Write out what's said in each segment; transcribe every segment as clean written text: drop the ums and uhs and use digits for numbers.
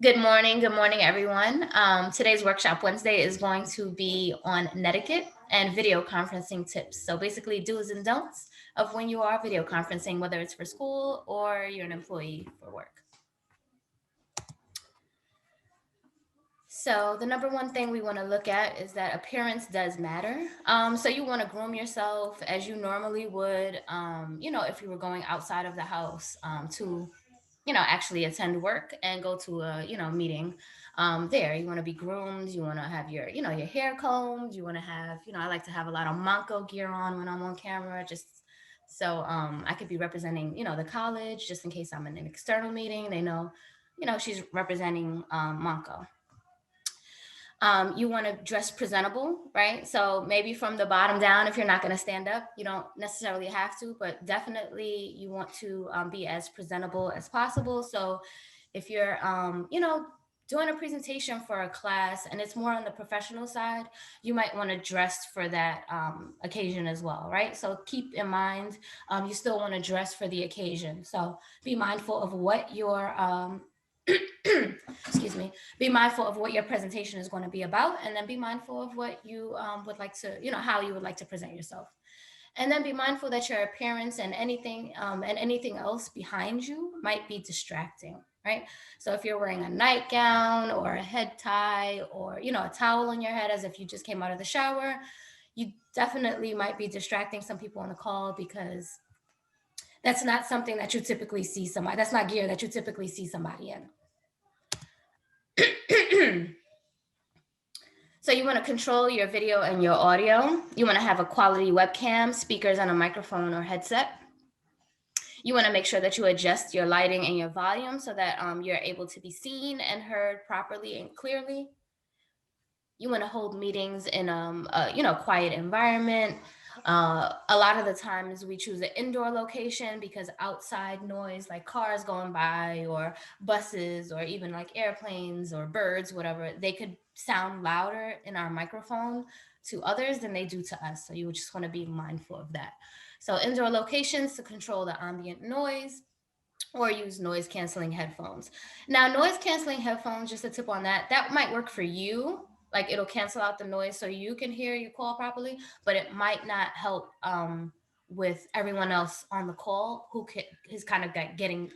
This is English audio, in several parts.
Good morning, everyone. Today's workshop Wednesday is going to be on netiquette and video conferencing tips. So basically, do's and don'ts of when you are video conferencing, whether it's for school or you're an employee for work. So the number one thing we want to look at is that appearance does matter. So you want to groom yourself as you normally would, if you were going outside of the house to actually attend work and go to a meeting. There you want to be groomed, you want to have your hair combed, you want to have, I like to have a lot of Monco gear on when I'm on camera, just so I could be representing the college, just in case I'm in an external meeting, they know she's representing Monco. You want to dress presentable, right? So maybe from the bottom down, if you're not going to stand up, you don't necessarily have to, but definitely you want to be as presentable as possible. So if you're, doing a presentation for a class and it's more on the professional side, you might want to dress for that occasion as well, right? So keep in mind, you still want to dress for the occasion. So be mindful of what your excuse me, be mindful of what your presentation is going to be about, and then be mindful of what you would like to, how you would like to present yourself. And then be mindful that your appearance and anything else behind you might be distracting, right? So if you're wearing a nightgown or a head tie or a towel on your head as if you just came out of the shower, you definitely might be distracting some people on the call, because that's not something that you typically see somebody, that's not gear that you typically see somebody in. So you want to control your video and your audio. You want to have a quality webcam, speakers, and a microphone or headset. You want to make sure that you adjust your lighting and your volume so that you're able to be seen and heard properly and clearly. You want to hold meetings in a quiet environment. A lot of the times we choose an indoor location because outside noise like cars going by or buses or even like airplanes or birds, whatever, they could sound louder in our microphone to others than they do to us. So you would just want to be mindful of that. So indoor locations to control the ambient noise, or use noise canceling headphones. Now, noise canceling headphones, just a tip on that, that might work for you. Like it'll cancel out the noise so you can hear your call properly, but it might not help with everyone else on the call is kind of getting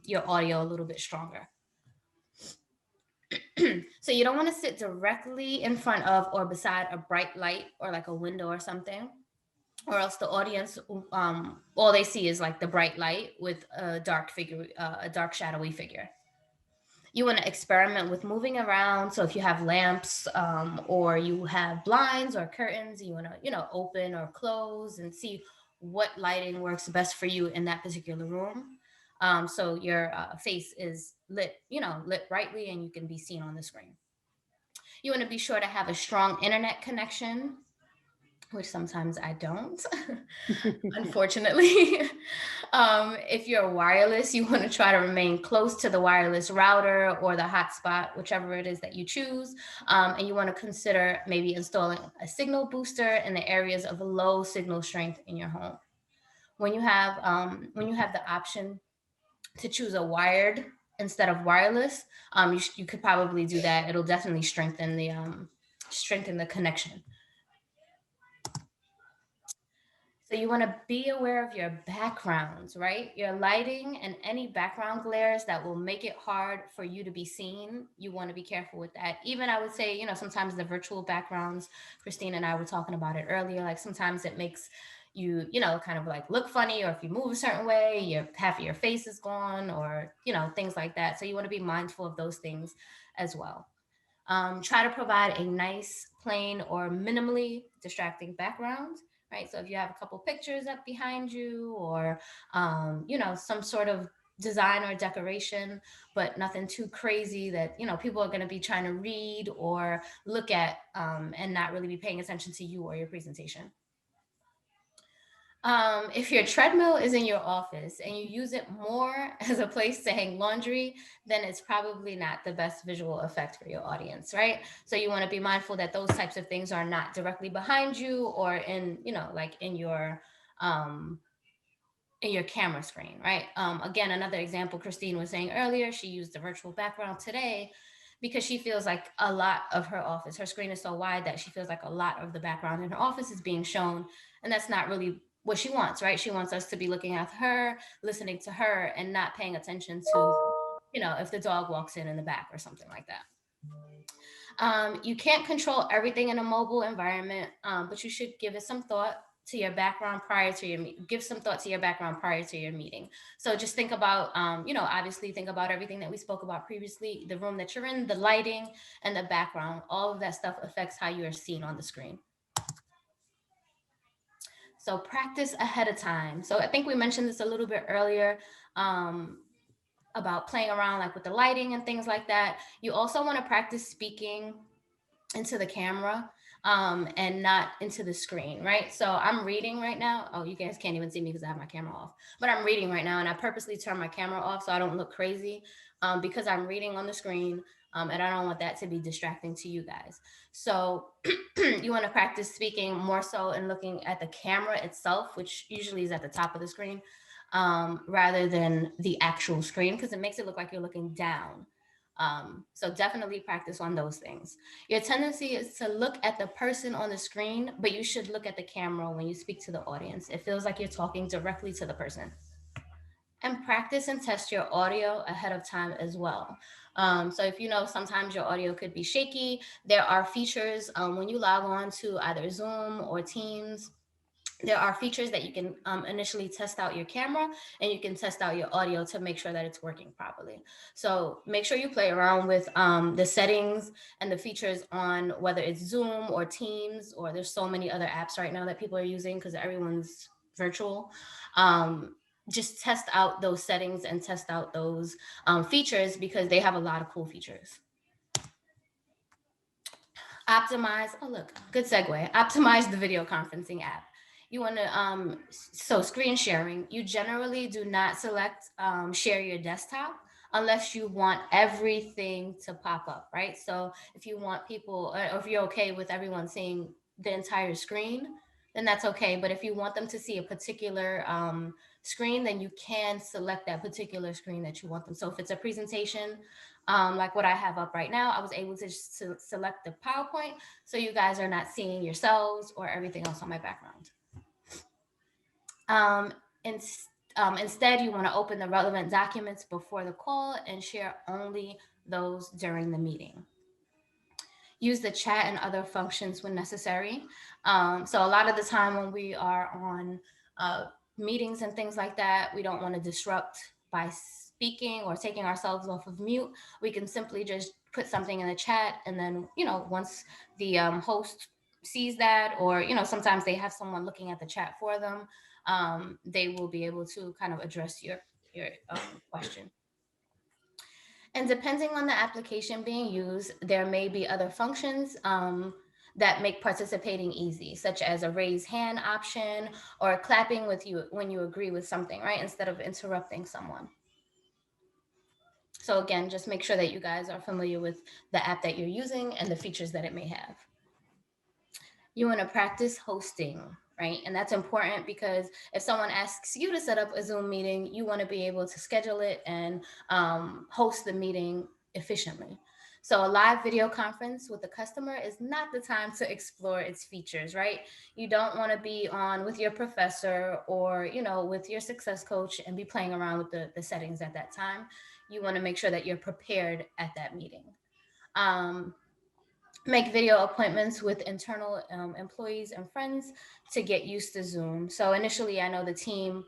your audio a little bit stronger. So you don't want to sit directly in front of or beside a bright light or like a window or something, or else the audience all they see is like the bright light with a dark figure, a dark shadowy figure. You want to experiment with moving around. So if you have lamps or you have blinds or curtains, you want to open or close and see what lighting works best for you in that particular room. So your face is lit brightly and you can be seen on the screen. You want to be sure to have a strong internet connection, which sometimes I don't, unfortunately. If you're wireless, you want to try to remain close to the wireless router or the hotspot, whichever it is that you choose. And you want to consider maybe installing a signal booster in the areas of low signal strength in your home. When you have the option to choose a wired instead of wireless, you could probably do that. It'll definitely strengthen the connection. So you want to be aware of your backgrounds, right? Your lighting and any background glares that will make it hard for you to be seen. You want to be careful with that. Even I would say, sometimes the virtual backgrounds, Christine and I were talking about it earlier, like sometimes it makes you, kind of like look funny, or if you move a certain way, half of your face is gone, or, things like that. So you want to be mindful of those things as well. Try to provide a nice, plain, or minimally distracting background, right? So if you have a couple pictures up behind you, or, some sort of design or decoration, but nothing too crazy that, people are going to be trying to read or look at and not really be paying attention to you or your presentation. If your treadmill is in your office and you use it more as a place to hang laundry, then it's probably not the best visual effect for your audience, right? So you want to be mindful that those types of things are not directly behind you or in, like in your um in your camera screen, right? Again, another example Christine was saying earlier, she used the virtual background today because she feels like a lot of her office, her screen is so wide that she feels like a lot of the background in her office is being shown. And that's not really what she wants, right? She wants us to be looking at her, listening to her, and not paying attention to, if the dog walks in the back or something like that. You can't control everything in a mobile environment, but you should give it some thought to your background prior to your give some thought to your background prior to your meeting. So just think about, obviously think about everything that we spoke about previously, the room that you're in, the lighting, and the background. All of that stuff affects how you are seen on the screen. So practice ahead of time. So I think we mentioned this a little bit earlier. Um, about playing around like with the lighting and things like that. You also want to practice speaking into the camera, and not into the screen, right? So I'm reading right now. Oh, you guys can't even see me because I have my camera off, but I'm reading right now and I purposely turn my camera off so I don't look crazy, because I'm reading on the screen, and I don't want that to be distracting to you guys. So you want to practice speaking more so and looking at the camera itself, which usually is at the top of the screen, rather than the actual screen because it makes it look like you're looking down. So definitely practice on those things. Your tendency is to look at the person on the screen, but you should look at the camera when you speak to the audience. It feels like you're talking directly to the person. And practice and test your audio ahead of time as well. So if you know sometimes your audio could be shaky, there are features, when you log on to either Zoom or Teams, there are features that you can, initially test out your camera and you can test out your audio to make sure that it's working properly. So make sure you play around with, the settings and the features on whether it's Zoom or Teams, or there's so many other apps right now that people are using because everyone's virtual. Just test out those settings and test out those, features because they have a lot of cool features. Optimize. Oh, look, good segue. Optimize the video conferencing app. You want to, so screen sharing. You generally do not select, share your desktop unless you want everything to pop up, right? So if you want people, or if you're okay with everyone seeing the entire screen, then that's okay. But if you want them to see a particular, screen, then you can select that particular screen that you want them. So if it's a presentation, like what I have up right now, I was able to select the PowerPoint so you guys are not seeing yourselves or everything else on my background. Um, in, Instead, you want to open the relevant documents before the call and share only those during the meeting. Use the chat and other functions when necessary. So a lot of the time when we are on, uh, meetings and things like that, we don't want to disrupt by speaking or taking ourselves off of mute. We can simply just put something in the chat, and then once the, host sees that, or sometimes they have someone looking at the chat for them, they will be able to kind of address your, question. And depending on the application being used, there may be other functions, that make participating easy, such as a raise hand option or clapping with you when you agree with something, right? Instead of interrupting someone. So, again, just make sure that you guys are familiar with the app that you're using and the features that it may have. You want to practice hosting, right? And that's important because if someone asks you to set up a Zoom meeting, you want to be able to schedule it and, host the meeting efficiently. So, a live video conference with the customer is not the time to explore its features, right? You don't want to be on with your professor or, with your success coach and be playing around with the settings at that time. You want to make sure that you're prepared at that meeting. Um, Make video appointments with internal, employees and friends to get used to Zoom. So initially, I know the team,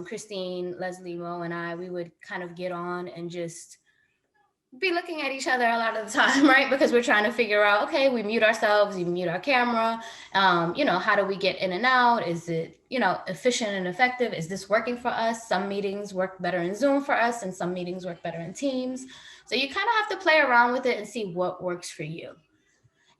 Christine, Leslie, Mo, and I, we would kind of get on and just be looking at each other a lot of the time, right? Because we're trying to figure out, okay, we mute ourselves, we mute our camera. How do we get in and out? Is it, efficient and effective? Is this working for us? Some meetings work better in Zoom for us, and some meetings work better in Teams. So you kind of have to play around with it and see what works for you.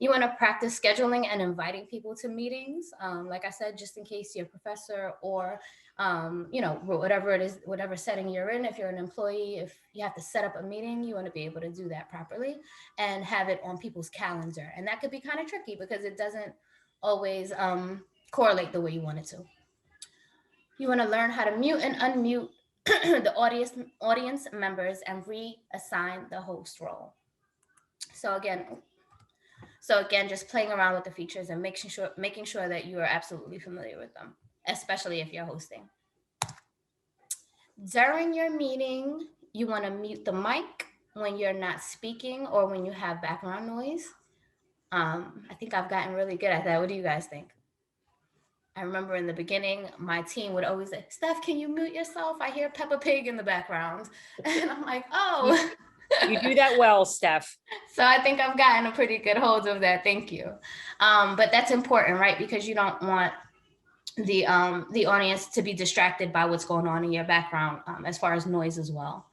You want to practice scheduling and inviting people to meetings. Like I said, just in case your professor or, whatever it is, whatever setting you're in, if you're an employee, if you have to set up a meeting, you want to be able to do that properly and have it on people's calendar. And that could be kind of tricky because it doesn't always, correlate the way you want it to. You want to learn how to mute and unmute the audience members and reassign the host role. So again, just playing around with the features and making sure that you are absolutely familiar with them, especially if you're hosting. During your meeting, you want to mute the mic when you're not speaking or when you have background noise. I think I've gotten really good at that. What do you guys think? I remember in the beginning, my team would always say, Steph, can you mute yourself? I hear Peppa Pig in the background. And I'm like, oh. You do that well, Steph. So I think I've gotten a pretty good hold of that. Thank you. But that's important, right? Because you don't want the audience to be distracted by what's going on in your background, as far as noise as well.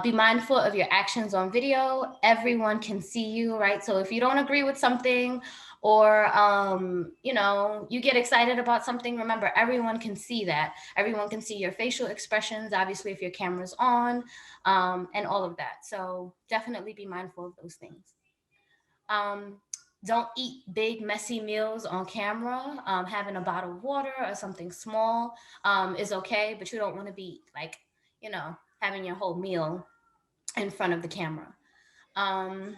Be mindful of your actions on video. Everyone can see you, right? So if you don't agree with something, or you get excited about something, remember, everyone can see that. Everyone can see your facial expressions, obviously, if your camera's on, and all of that. So definitely be mindful of those things. Don't eat big messy meals on camera. Having a bottle of water or something small is okay, but you don't want to be like, having your whole meal in front of the camera. Um,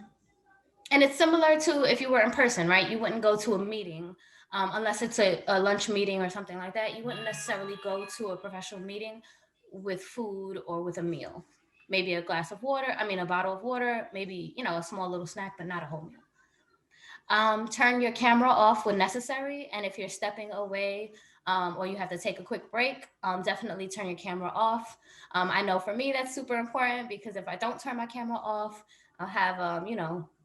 and it's similar to if you were in person, right? You wouldn't go to a meeting unless it's a lunch meeting or something like that. You wouldn't necessarily go to a professional meeting with food or with a meal. Maybe a bottle of water, maybe, a small little snack, but not a whole meal. Turn your camera off when necessary. And if you're stepping away or you have to take a quick break, definitely turn your camera off. I know for me that's super important because if I don't turn my camera off, I'll have,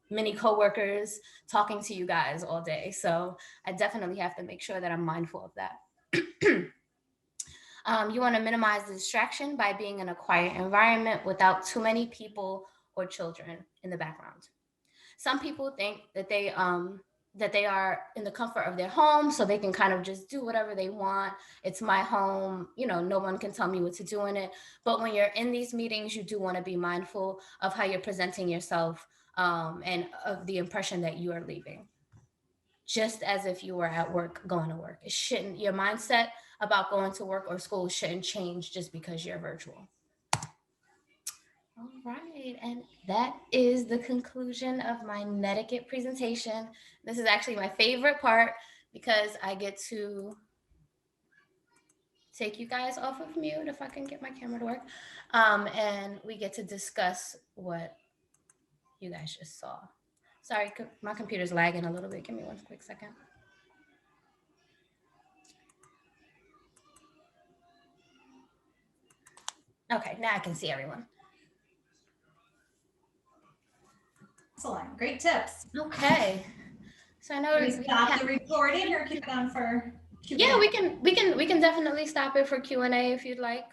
many coworkers talking to you guys all day. So I definitely have to make sure that I'm mindful of that. You want to minimize the distraction by being in a quiet environment without too many people or children in the background. Some people think that they are in the comfort of their home, so they can kind of just do whatever they want. It's my home, no one can tell me what to do in it. But when you're in these meetings, you do want to be mindful of how you're presenting yourself, and of the impression that you are leaving. Just as if you were at work, going to work. Your mindset about going to work or school shouldn't change just because you're virtual. All right, and that is the conclusion of my Netiquette presentation. This is actually my favorite part because I get to take you guys off of mute if I can get my camera to work, and we get to discuss what you guys just saw. Sorry, my computer's lagging a little bit. Give me one quick second. Okay, now I can see everyone. Excellent. Great tips. Okay. So I know we stop the recording or keep it on for Q&A? Yeah, we can definitely stop it for Q&A if you'd like.